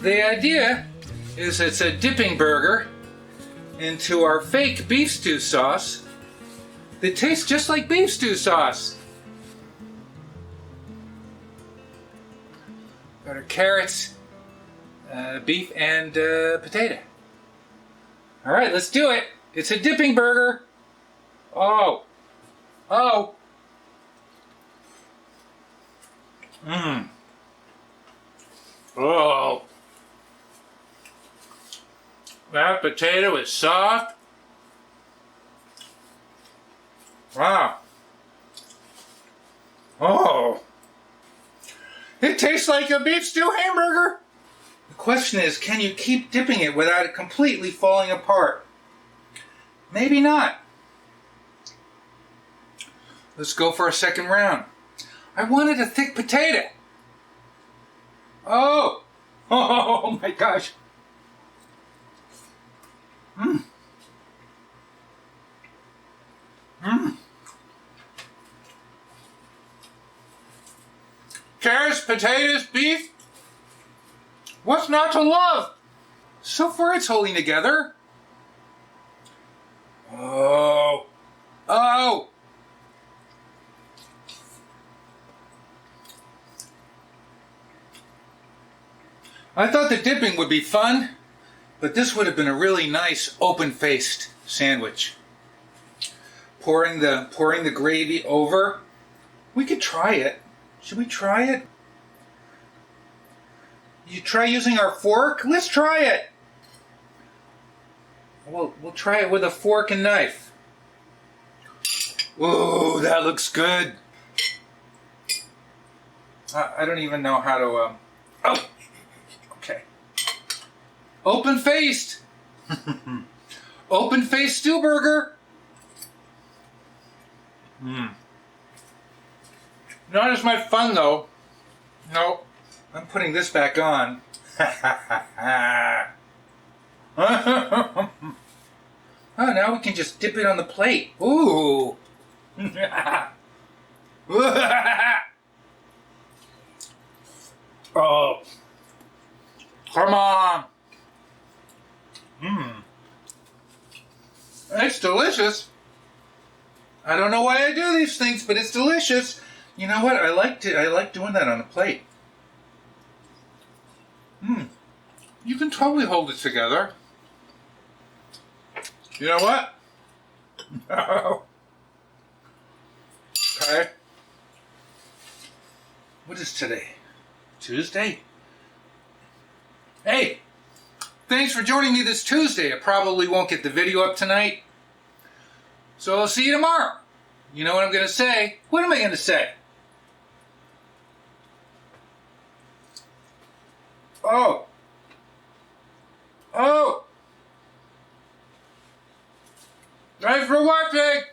The idea is it's a dipping burger into our fake beef stew sauce that tastes just like beef stew sauce. Got our carrots, beef, and potato. All right, let's do it. It's a dipping burger. Oh. Mmm. Oh. That potato is soft. Wow. Oh. It tastes like a beef stew hamburger. The question is, can you keep dipping it without it completely falling apart? Maybe not. Let's go for a second round. I wanted a thick potato. Oh. Oh my gosh. Mmm. Mmm. Carrots, potatoes, beef. What's not to love? So far it's holding together. Oh. Oh. I thought the dipping would be fun, but this would have been a really nice open-faced sandwich. Pouring the gravy over. We could try it. Should we try it? You try using our fork? Let's try it. We'll try it with a fork and knife. Ooh, that looks good. I don't even know how to. Oh, okay. Open-faced. Open-faced stew burger. Not as much fun though. Nope. I'm putting this back on. Oh, now we can just dip it on the plate. Ooh. Oh. Come on. Mmm. It's delicious. I don't know why I do these things, but it's delicious. You know what? I like doing that on a plate. Mmm. You can totally hold it together. You know what? Okay. What is today? Tuesday? Hey! Thanks for joining me this Tuesday. I probably won't get the video up tonight. So I'll see you tomorrow. You know what I'm going to say? What am I going to say? Oh! Oh! Thanks for watching!